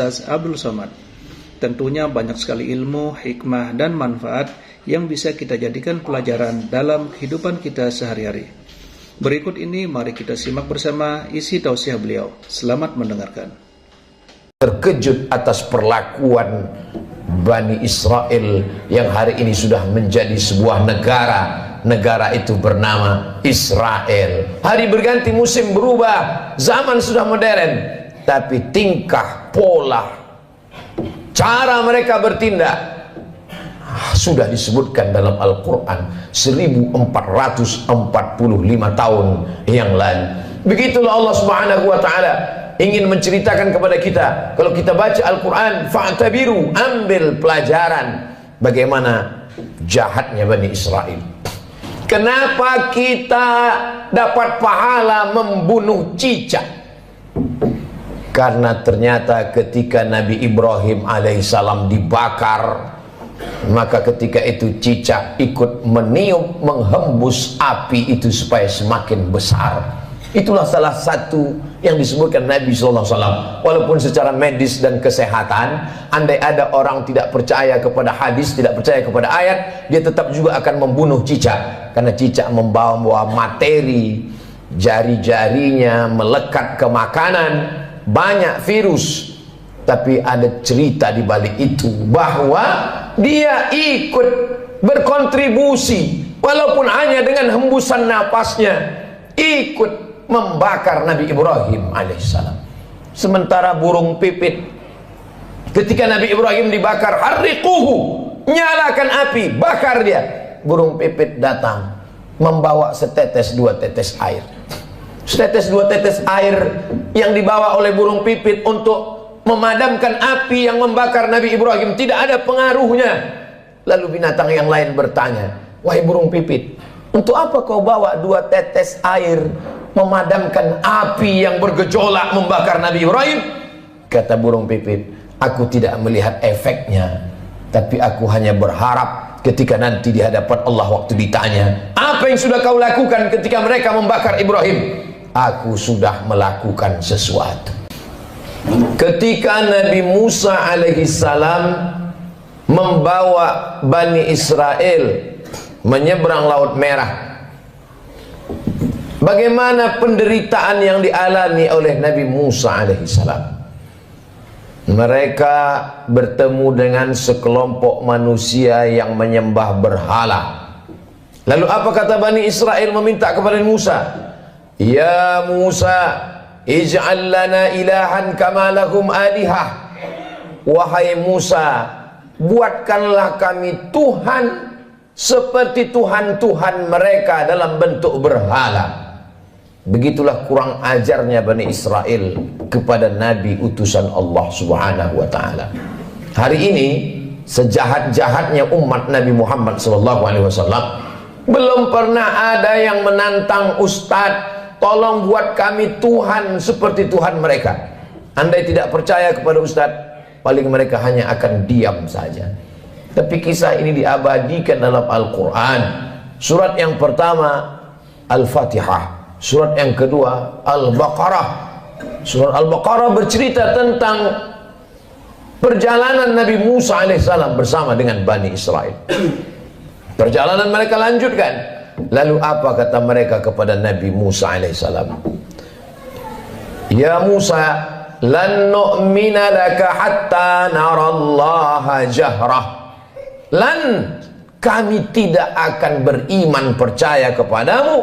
Ustaz Abdul Somad. Tentunya banyak sekali ilmu, hikmah, dan manfaat yang bisa kita jadikan pelajaran dalam kehidupan kita sehari-hari. Berikut ini mari kita simak bersama isi tausiah beliau. Selamat mendengarkan. Terkejut atas perlakuan Bani Israel yang hari ini sudah menjadi sebuah negara. Negara itu bernama Israel. Hari berganti, musim berubah, zaman sudah modern, tapi tingkah, pola, cara mereka bertindak sudah disebutkan dalam Al-Quran 1445 tahun yang lalu. Begitulah Allah Subhanahu wa ta'ala ingin menceritakan kepada kita. Kalau kita baca Al-Quran, fa'tabiru, ambil pelajaran bagaimana jahatnya Bani Israel. Kenapa kita dapat pahala membunuh cicak? Karena ternyata ketika Nabi Ibrahim alaihissalam dibakar, maka ketika itu cicak ikut meniup, menghembus api itu supaya semakin besar. Itulah salah satu yang disebutkan Nabi SAW. Walaupun secara medis dan kesehatan, andai ada orang tidak percaya kepada hadis, tidak percaya kepada ayat, dia tetap juga akan membunuh cicak. Karena cicak membawa materi, jari-jarinya melekat ke makanan, banyak virus. Tapi ada cerita di balik itu, bahwa dia ikut berkontribusi walaupun hanya dengan hembusan napasnya, ikut membakar Nabi Ibrahim alaihissalam. Sementara burung pipit, ketika Nabi Ibrahim dibakar, harriquhu, nyalakan api, bakar dia. Burung pipit datang membawa setetes dua tetes air. Setetes dua tetes air yang dibawa oleh burung pipit untuk memadamkan api yang membakar Nabi Ibrahim tidak ada pengaruhnya. Lalu binatang yang lain bertanya, wahai burung pipit, untuk apa kau bawa dua tetes air memadamkan api yang bergejolak membakar Nabi Ibrahim? Kata burung pipit, aku tidak melihat efeknya, tapi aku hanya berharap ketika nanti di hadapan Allah waktu ditanya, apa yang sudah kau lakukan ketika mereka membakar Ibrahim? Aku sudah melakukan sesuatu. Ketika Nabi Musa alaihissalam membawa Bani Israel menyeberang Laut Merah, bagaimana penderitaan yang dialami oleh Nabi Musa alaihissalam? Mereka bertemu dengan sekelompok manusia yang menyembah berhala. Lalu apa kata Bani Israel meminta kepada Musa? Ya Musa, ij'al lana ilahan kama lahum alihah. Wahai Musa, buatkanlah kami Tuhan seperti Tuhan-Tuhan mereka dalam bentuk berhala. Begitulah kurang ajarnya Bani Israel kepada Nabi utusan Allah Subhanahu wa ta'ala. Hari ini sejahat-jahatnya umat Nabi Muhammad SAW, belum pernah ada yang menantang Ustadz, tolong buat kami Tuhan seperti Tuhan mereka. Andai tidak percaya kepada Ustadz, paling mereka hanya akan diam saja. Tapi kisah ini diabadikan dalam Al-Quran. Surat yang pertama Al-Fatihah, surat yang kedua Al-Baqarah. Surat Al-Baqarah bercerita tentang perjalanan Nabi Musa alaihissalam bersama dengan Bani Israel. Perjalanan mereka lanjutkan. Lalu apa kata mereka kepada Nabi Musa alaihissalam? Ya Musa, lan nu'mina laka hatta narallaha jahrah. Lan, kami tidak akan beriman percaya kepadamu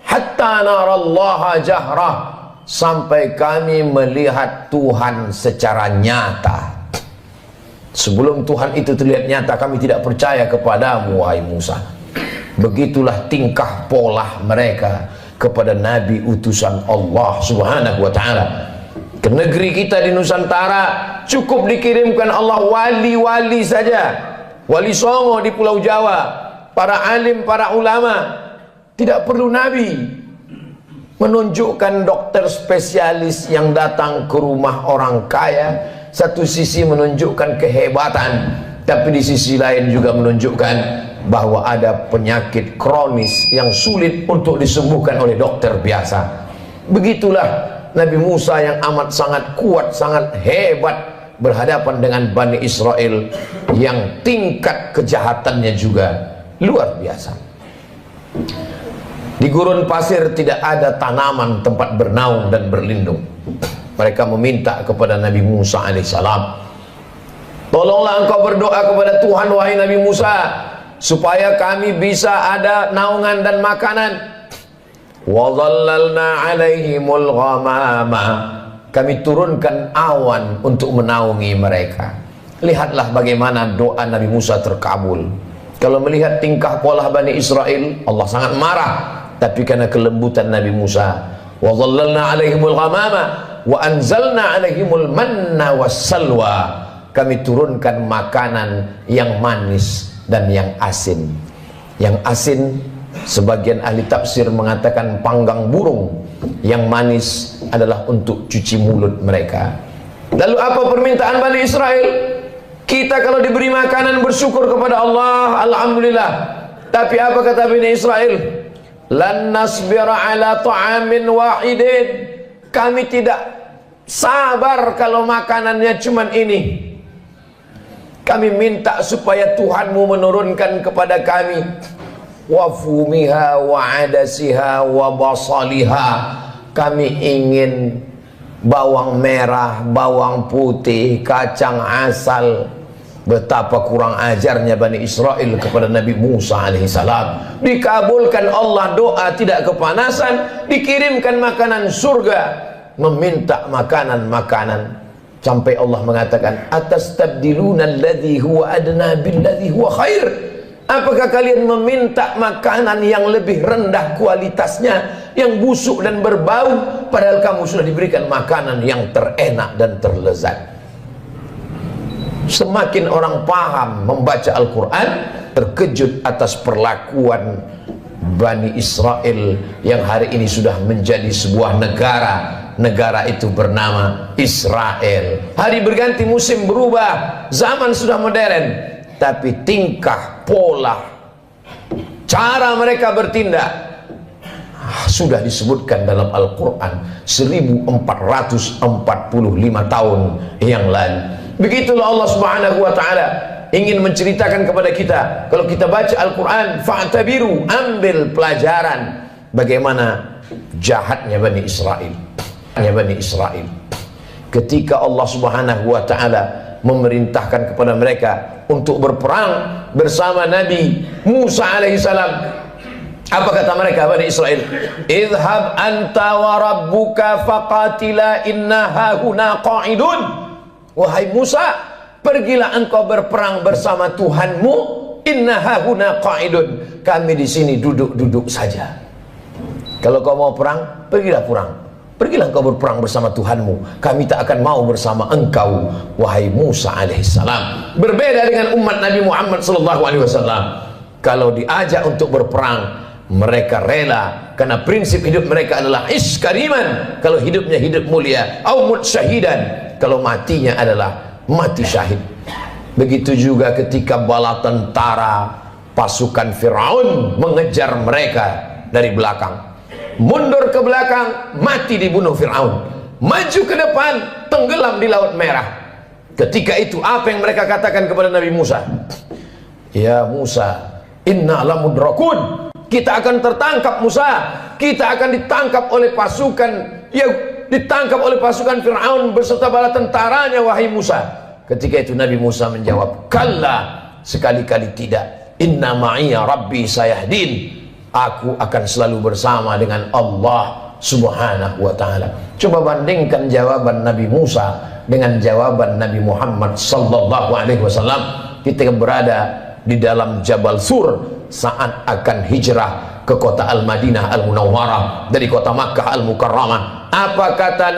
hatta narallaha jahrah, sampai kami melihat Tuhan secara nyata. Sebelum Tuhan itu terlihat nyata, kami tidak percaya kepadamu wahai Musa. Begitulah tingkah pola mereka kepada Nabi utusan Allah Subhanahu wa ta'ala. Ke negeri kita di Nusantara cukup dikirimkan Allah wali-wali saja. Wali Songo di Pulau Jawa, para alim, para ulama. Tidak perlu Nabi. Menunjukkan dokter spesialis yang datang ke rumah orang kaya, satu sisi menunjukkan kehebatan, tapi di sisi lain juga menunjukkan bahwa ada penyakit kronis yang sulit untuk disembuhkan oleh dokter biasa. Begitulah Nabi Musa yang amat sangat kuat, sangat hebat, berhadapan dengan Bani Israel yang tingkat kejahatannya juga luar biasa. Di gurun pasir tidak ada tanaman tempat bernaung dan berlindung. Mereka meminta kepada Nabi Musa alaihissalam, tolonglah engkau berdoa kepada Tuhan wahai Nabi Musa, supaya kami bisa ada naungan dan makanan. Wa dhallalna alaihimul ghamama, kami turunkan awan untuk menaungi mereka. Lihatlah bagaimana doa Nabi Musa terkabul. Kalau melihat tingkah pola Bani Israel, Allah sangat marah. Tapi karena kelembutan Nabi Musa, wa dhallalna alaihimul ghamama wa anzalna alaihimul manna wassalwa, kami turunkan makanan yang manis dan yang asin. Yang asin, sebagian ahli tafsir mengatakan panggang burung. Yang manis adalah untuk cuci mulut mereka. Lalu apa permintaan Bani Israel? Kita kalau diberi makanan bersyukur kepada Allah, alhamdulillah. Tapi apa kata Bani Israel? Lan nasbira ala ta'amin wahidin, kami tidak sabar kalau makanannya cuman ini. Kami minta supaya Tuhanmu menurunkan kepada kami wa fumiha wa adasiha wa basaliha, kami ingin bawang merah, bawang putih, kacang asal. Betapa kurang ajarnya Bani Israel kepada Nabi Musa alaihissalam. Dikabulkan Allah doa, tidak kepanasan, dikirimkan makanan surga, meminta makanan-makanan. Sampai Allah mengatakan, atastabdiluna alladhi huwa adna billadhi huwa khair, apakah kalian meminta makanan yang lebih rendah kualitasnya, yang busuk dan berbau, padahal kamu sudah diberikan makanan yang terenak dan terlezat. Semakin orang paham membaca Al-Quran, terkejut atas perlakuan Bani Israel yang hari ini sudah menjadi sebuah negara. Negara itu bernama Israel. Hari berganti, musim berubah, zaman sudah modern, tapi tingkah, pola, cara mereka bertindak sudah disebutkan dalam Al-Quran 1445 tahun yang lalu. Begitulah Allah Subhanahu wa ta'ala ingin menceritakan kepada kita. Kalau kita baca Al-Quran, fa'tabiru, ambil pelajaran bagaimana jahatnya Bani Israel. Bani Israel ketika Allah Subhanahu wa ta'ala memerintahkan kepada mereka untuk berperang bersama Nabi Musa alaihissalam, apa kata mereka Bani Israel? Idhab anta wa rabbuka faqatila inna hahuna qa'idun. Wahai Musa, pergilah engkau berperang bersama Tuhanmu. Inna hahuna qa'idun, kami di sini duduk-duduk saja. Kalau kau mau perang, pergilah perang. Pergilah engkau berperang bersama Tuhanmu. Kami tak akan mau bersama engkau, wahai Musa alaihissalam. Berbeda dengan umat Nabi Muhammad sallallahu alaihi wasallam. Kalau diajak untuk berperang, mereka rela, karena prinsip hidup mereka adalah iskariman. Kalau hidupnya hidup mulia, au mut syahidan, kalau matinya adalah mati syahid. Begitu juga ketika bala tentara pasukan Fir'aun mengejar mereka dari belakang. Mundur ke belakang, mati dibunuh Fir'aun. Maju ke depan, tenggelam di Laut Merah. Ketika itu apa yang mereka katakan kepada Nabi Musa? Ya Musa, inna lamudrakun, kita akan tertangkap Musa, kita akan ditangkap oleh pasukan, ya ditangkap oleh pasukan Fir'aun beserta bala tentaranya wahai Musa. Ketika itu Nabi Musa menjawab, kalla, sekali-kali tidak. Inna ma'iya rabbi sayahdin, aku akan selalu bersama dengan Allah Subhanahu wa ta'ala. Coba bandingkan jawaban Nabi Musa dengan jawaban Nabi Muhammad sallallahu alaihi wasallam ketika berada di dalam Jabal Sur saat akan hijrah ke kota Al-Madinah Al-Munawwarah dari kota Makkah Al-Mukarramah. Apa kata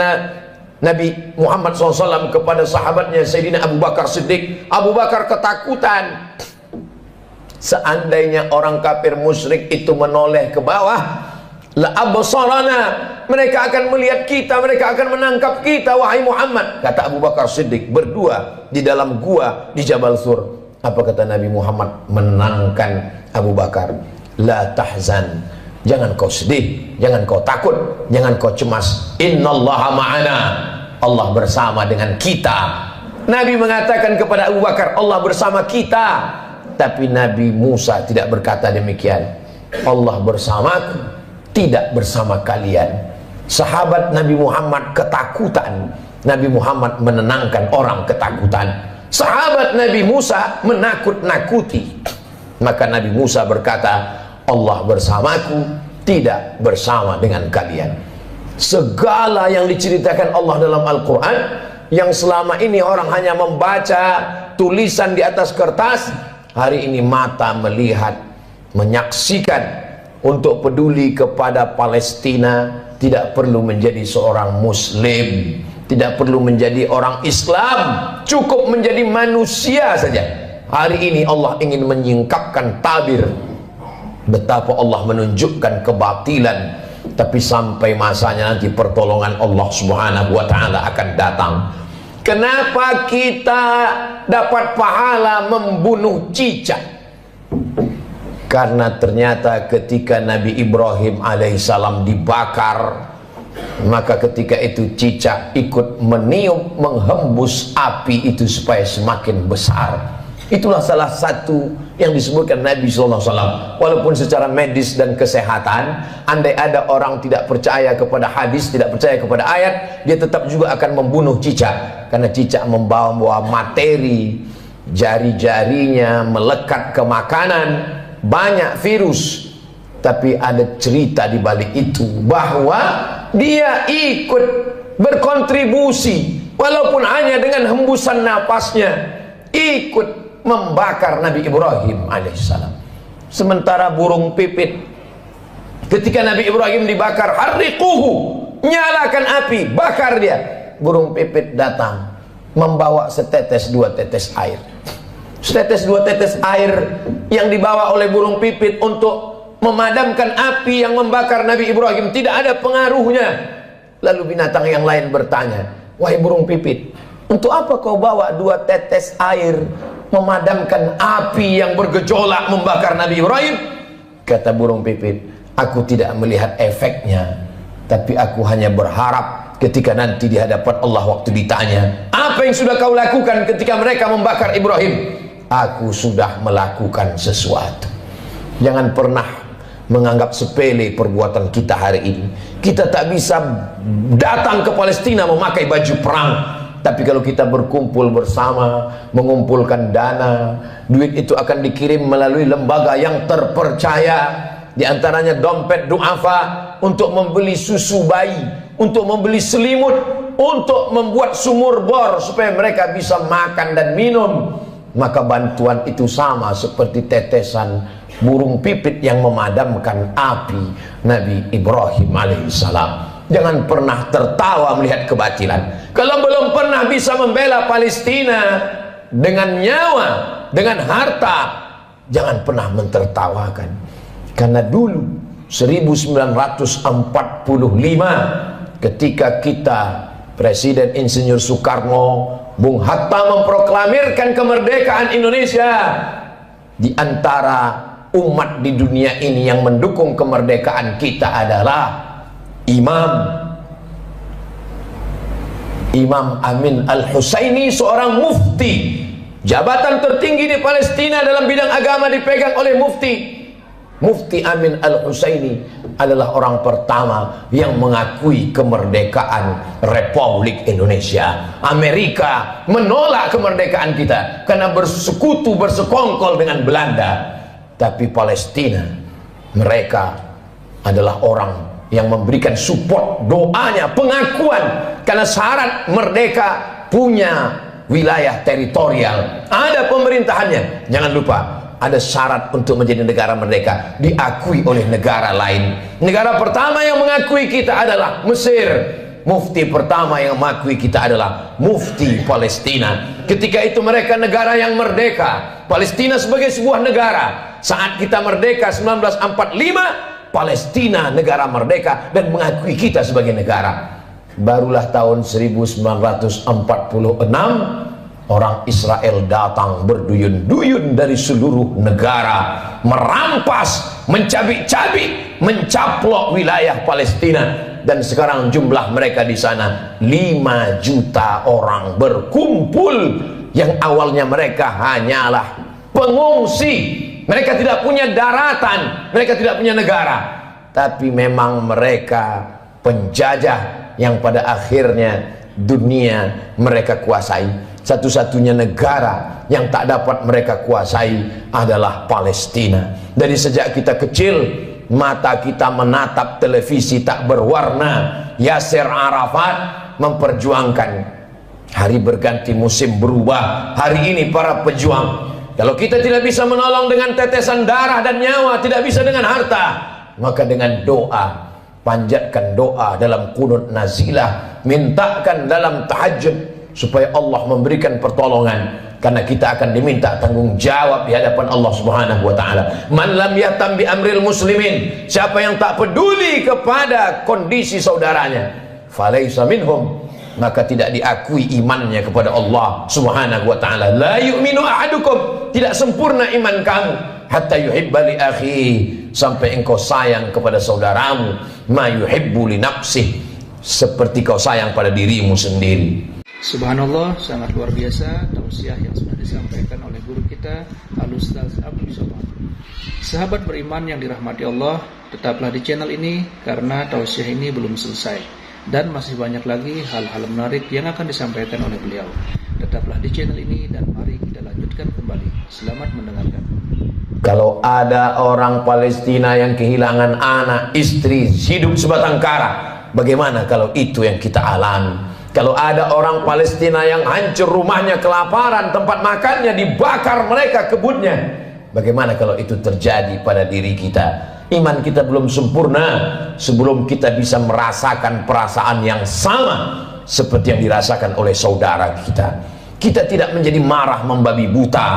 Nabi Muhammad SAW kepada sahabatnya Sayyidina Abu Bakar Siddiq? Abu Bakar ketakutan. Seandainya orang kafir musyrik itu menoleh ke bawah, la absarana, mereka akan melihat kita, mereka akan menangkap kita wahai Muhammad. Kata Abu Bakar Siddiq berdua di dalam gua di Jabal Sur. Apa kata Nabi Muhammad menenangkan Abu Bakar? La tahzan, jangan kau sedih, jangan kau takut, jangan kau cemas. Innallaha ma'ana, Allah bersama dengan kita. Nabi mengatakan kepada Abu Bakar, Allah bersama kita. Tapi Nabi Musa tidak berkata demikian. Allah bersamaku, tidak bersama kalian. Sahabat Nabi Muhammad ketakutan, Nabi Muhammad menenangkan orang ketakutan. Sahabat Nabi Musa menakut-nakuti, maka Nabi Musa berkata, Allah bersamaku, tidak bersama dengan kalian. Segala yang diceritakan Allah dalam Al-Quran, yang selama ini orang hanya membaca tulisan di atas kertas, hari ini mata melihat, menyaksikan. Untuk peduli kepada Palestina, tidak perlu menjadi seorang Muslim, tidak perlu menjadi orang Islam, cukup menjadi manusia saja. Hari ini Allah ingin menyingkapkan tabir betapa Allah menunjukkan kebatilan, tapi sampai masanya nanti pertolongan Allah Subhanahu wa taala akan datang. Kenapa kita dapat pahala membunuh cicak? Karena ternyata ketika Nabi Ibrahim alaihissalam dibakar, maka ketika itu cicak ikut meniup, menghembus api itu supaya semakin besar. Itulah salah satu yang disebutkan Nabi SAW. Walaupun secara medis dan kesehatan, andai ada orang tidak percaya kepada hadis, tidak percaya kepada ayat, dia tetap juga akan membunuh cicak. Karena cicak membawa materi, jari-jarinya melekat ke makanan, banyak virus. Tapi ada cerita di balik itu, bahwa dia ikut berkontribusi, walaupun hanya dengan hembusan napasnya, ikut membakar Nabi Ibrahim alaihissalam. Sementara burung pipit, ketika Nabi Ibrahim dibakar, harriquhu, nyalakan api, bakar dia. Burung pipit datang membawa setetes dua tetes air. Setetes dua tetes air yang dibawa oleh burung pipit untuk memadamkan api yang membakar Nabi Ibrahim tidak ada pengaruhnya. Lalu binatang yang lain bertanya, wahai burung pipit, untuk apa kau bawa dua tetes air memadamkan api yang bergejolak membakar Nabi Ibrahim? Kata burung pipit, aku tidak melihat efeknya, tapi aku hanya berharap ketika nanti di hadapan Allah waktu ditanya, apa yang sudah kau lakukan ketika mereka membakar Ibrahim? Aku sudah melakukan sesuatu. Jangan pernah menganggap sepele perbuatan kita hari ini. Kita tak bisa datang ke Palestina memakai baju perang, tapi kalau kita berkumpul bersama, mengumpulkan dana, duit itu akan dikirim melalui lembaga yang terpercaya. Di antaranya dompet duafa, untuk membeli susu bayi, untuk membeli selimut, untuk membuat sumur bor supaya mereka bisa makan dan minum. Maka bantuan itu sama seperti tetesan burung pipit yang memadamkan api Nabi Ibrahim alaihissalam. Jangan pernah tertawa melihat kebatilan. Kalau belum pernah bisa membela Palestina dengan nyawa, dengan harta, jangan pernah mentertawakan. Karena dulu 1945 ketika kita Presiden Insinyur Soekarno, Bung Hatta memproklamirkan kemerdekaan Indonesia, di antara umat di dunia ini yang mendukung kemerdekaan kita adalah Imam Amin Al-Husaini, seorang mufti. Jabatan tertinggi di Palestina dalam bidang agama dipegang oleh mufti. Mufti Amin Al-Husaini adalah orang pertama yang mengakui kemerdekaan Republik Indonesia. Amerika menolak kemerdekaan kita karena bersekutu, bersekongkol dengan Belanda. Tapi Palestina, mereka adalah orang yang memberikan support, doanya, pengakuan. Karena syarat merdeka punya wilayah teritorial, ada pemerintahannya. Jangan lupa, ada syarat untuk menjadi negara merdeka, diakui oleh negara lain. Negara pertama yang mengakui kita adalah Mesir. Mufti pertama yang mengakui kita adalah Mufti Palestina. Ketika itu mereka negara yang merdeka, Palestina sebagai sebuah negara. Saat kita merdeka 1945, Palestina negara merdeka dan mengakui kita sebagai negara. Barulah tahun 1946 orang Israel datang berduyun-duyun dari seluruh negara, merampas, mencabik-cabik, mencaplok wilayah Palestina. dan sekarang jumlah mereka di sana 5 juta orang berkumpul, yang awalnya mereka hanyalah pengungsi, mereka tidak punya daratan, mereka tidak punya negara, tapi memang mereka penjajah yang pada akhirnya dunia mereka kuasai. Satu-satunya negara yang tak dapat mereka kuasai adalah Palestina. Dari sejak kita kecil, mata kita menatap televisi tak berwarna. Yasser Arafat memperjuangkan. Hari berganti, musim berubah. Hari ini para pejuang, kalau kita tidak bisa menolong dengan tetesan darah dan nyawa, tidak bisa dengan harta, maka dengan doa, panjatkan doa dalam qunut nazilah, mintakan dalam tahajud supaya Allah memberikan pertolongan, karena kita akan diminta tanggung jawab di hadapan Allah Subhanahu wa taala. Man lam yahtam bi amril muslimin, siapa yang tak peduli kepada kondisi saudaranya, falaisa minhum, maka tidak diakui imannya kepada Allah Subhanahu wa taala. La yu'minu ahadukum, tidak sempurna iman kamu, hatta yuhibba li akhi, sampai engkau sayang kepada saudaramu, ma yuhibbu li nafsih, seperti kau sayang pada dirimu sendiri. Subhanallah, sangat luar biasa tausiah yang sudah disampaikan oleh guru kita Al-Ustaz Abdul Somad. Sahabat beriman yang dirahmati Allah, tetaplah di channel ini karena tausiah ini belum selesai dan masih banyak lagi hal-hal menarik yang akan disampaikan oleh beliau. Tetaplah di channel ini dan mari kita lanjutkan kembali. Selamat mendengarkan. Kalau ada orang Palestina yang kehilangan anak, istri, hidup sebatang kara, bagaimana kalau itu yang kita alami? Kalau ada orang Palestina yang hancur rumahnya, kelaparan, tempat makannya dibakar mereka kebunnya, bagaimana kalau itu terjadi pada diri kita? Iman kita belum sempurna sebelum kita bisa merasakan perasaan yang sama seperti yang dirasakan oleh saudara kita. Kita tidak menjadi marah membabi buta,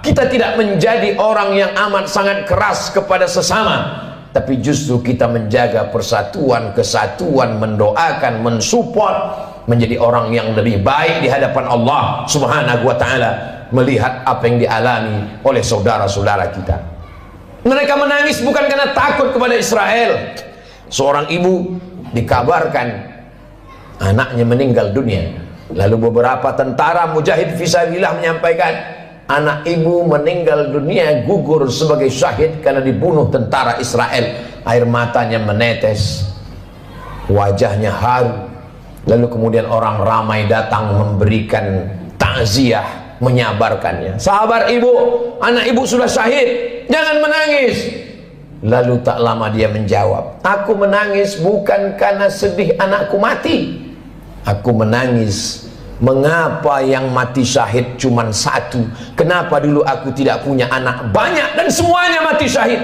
kita tidak menjadi orang yang amat sangat keras kepada sesama, tapi justru kita menjaga persatuan, kesatuan, mendoakan, mensupport, menjadi orang yang lebih baik di hadapan Allah Subhanahu wa taala, melihat apa yang dialami oleh saudara-saudara kita. Mereka menangis bukan karena takut kepada Israel. Seorang ibu dikabarkan anaknya meninggal dunia. Lalu beberapa tentara mujahid fisabilillah menyampaikan, anak ibu meninggal dunia, gugur sebagai syahid karena dibunuh tentara Israel. Air matanya menetes, wajahnya haru. Lalu kemudian orang ramai datang memberikan takziah, menyabarkannya. Sabar ibu, anak ibu sudah syahid, jangan menangis. Lalu tak lama dia menjawab, aku menangis bukan karena sedih anakku mati, aku menangis mengapa yang mati syahid cuma satu, kenapa dulu aku tidak punya anak banyak dan semuanya mati syahid.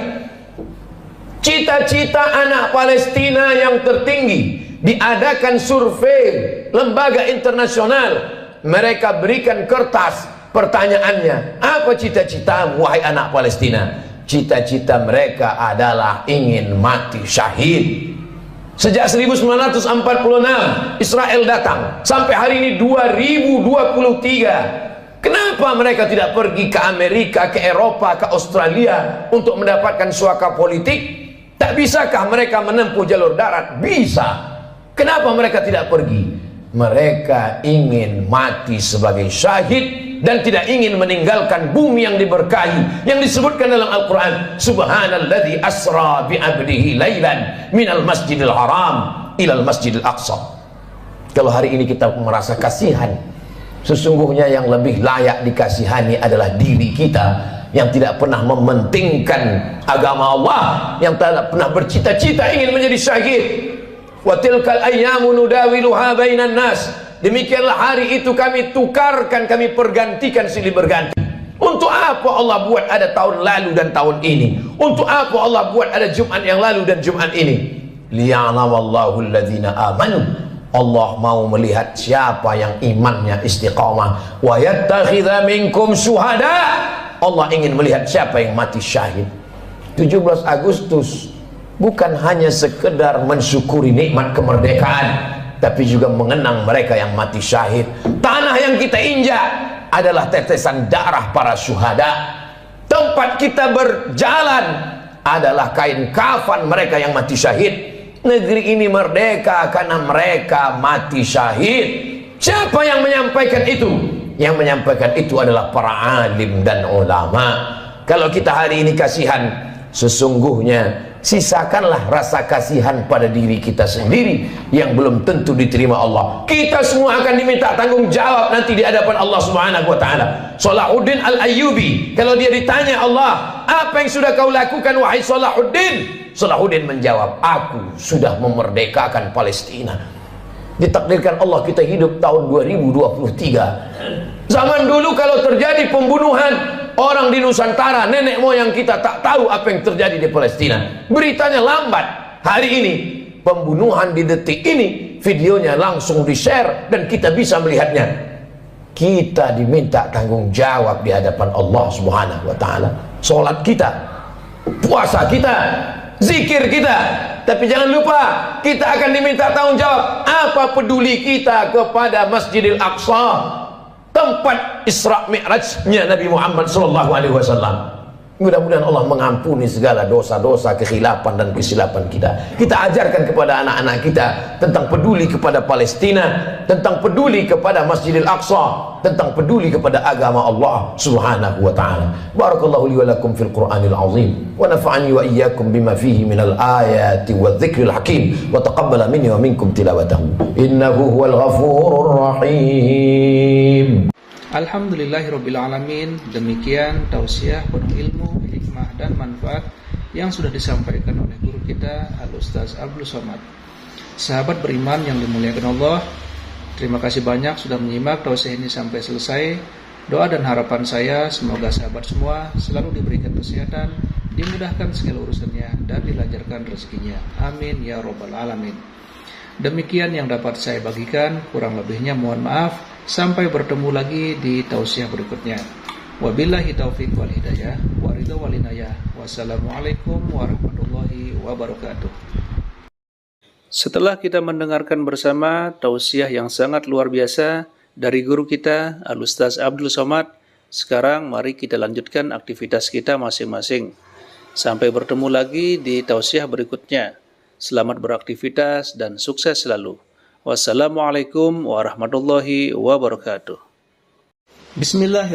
Cita-cita anak Palestina yang tertinggi, diadakan survei lembaga internasional, mereka berikan kertas, pertanyaannya, apa cita-citamu wahai anak Palestina? Cita-cita mereka adalah ingin mati syahid. Sejak 1946 Israel datang sampai hari ini 2023. Kenapa mereka tidak pergi ke Amerika, ke Eropa, ke Australia untuk mendapatkan suaka politik? Tak bisakah mereka menempuh jalur darat? Bisa. Kenapa mereka tidak pergi? Mereka ingin mati sebagai syahid dan tidak ingin meninggalkan bumi yang diberkahi, yang disebutkan dalam Al-Quran, subhanalladzi asra bi'abdihi laylan minal masjidil haram ilal masjidil aqsa. Kalau hari ini kita merasa kasihan, sesungguhnya yang lebih layak dikasihani adalah diri kita yang tidak pernah mementingkan agama Allah, yang tidak pernah bercita-cita ingin menjadi syahid. Wa tilkal ayyamu nudawiluha bainan nas, demikianlah hari itu kami tukarkan, kami pergantikan silih berganti. Untuk apa Allah buat ada tahun lalu dan tahun ini? Untuk apa Allah buat ada Jumat yang lalu dan Jumat ini? Liya'lamallahu alladhina amanu, Allah mau melihat siapa yang imannya istiqamah. Wa yattakhidha minkum syuhada, Allah ingin melihat siapa yang mati syahid. 17 Agustus bukan hanya sekedar mensyukuri nikmat kemerdekaan, tapi juga mengenang mereka yang mati syahid. Tanah yang kita injak adalah tetesan darah para syuhada. Tempat kita berjalan adalah kain kafan mereka yang mati syahid. Negeri ini merdeka karena mereka mati syahid. Siapa yang menyampaikan itu? Yang menyampaikan itu adalah para alim dan ulama. Kalau kita hari ini kasihan, sesungguhnya sisakanlah rasa kasihan pada diri kita sendiri yang belum tentu diterima Allah. Kita semua akan diminta tanggung jawab nanti di hadapan Allah Subhanahu wa taala. Salahuddin Al-Ayyubi, kalau dia ditanya Allah, apa yang sudah kau lakukan wahai Salahuddin? Salahuddin menjawab, aku sudah memerdekakan Palestina. Ditakdirkan Allah kita hidup tahun 2023. Zaman dulu kalau terjadi pembunuhan orang di Nusantara, nenek moyang kita tak tahu apa yang terjadi di Palestina. Beritanya lambat. Hari ini pembunuhan di detik ini, videonya langsung di-share dan kita bisa melihatnya. Kita diminta tanggung jawab di hadapan Allah Subhanahu wa taala. Salat kita, puasa kita, zikir kita. Tapi jangan lupa, kita akan diminta tanggung jawab. Apa peduli kita kepada Masjidil Aqsa, tempat Isra Mi'rajnya Nabi Muhammad SAW. Mudah-mudahan Allah mengampuni segala dosa-dosa, kekhilafan dan kesilapan kita. Kita ajarkan kepada anak-anak kita tentang peduli kepada Palestina, tentang peduli kepada Masjidil Aqsa, tentang peduli kepada agama Allah Subhanahu wa taala. Barakallahu li wa lakum fil Qur'anil azim wa nafa'ani wa iyyakum bima fihi minal ayati wadh-dhikril hakim wa taqabbala minni wa minkum tilawatahu innahu huwal ghafurur rahim. Alhamdulillahirrabbilalamin. Demikian tausiah penuh ilmu, hikmah dan manfaat yang sudah disampaikan oleh guru kita Al-Ustaz Abdul Somad. Sahabat beriman yang dimuliakan Allah, terima kasih banyak sudah menyimak tausiah ini sampai selesai. Doa dan harapan saya semoga sahabat semua selalu diberikan kesehatan, dimudahkan segala urusannya dan dilancarkan rezekinya. Amin ya robbal alamin. Demikian yang dapat saya bagikan, kurang lebihnya mohon maaf. Sampai bertemu lagi di tausiah berikutnya. Wabillahi taufiq wal hidayah wa ridha wal inayah. Wassalamualaikum warahmatullahi wabarakatuh. Setelah kita mendengarkan bersama tausiah yang sangat luar biasa dari guru kita Al-Ustaz Abdul Somad, sekarang mari kita lanjutkan aktivitas kita masing-masing. Sampai bertemu lagi di tausiah berikutnya. Selamat beraktivitas dan sukses selalu. Wassalamualaikum warahmatullahi wabarakatuh. Bismillahirrahmanirrahim.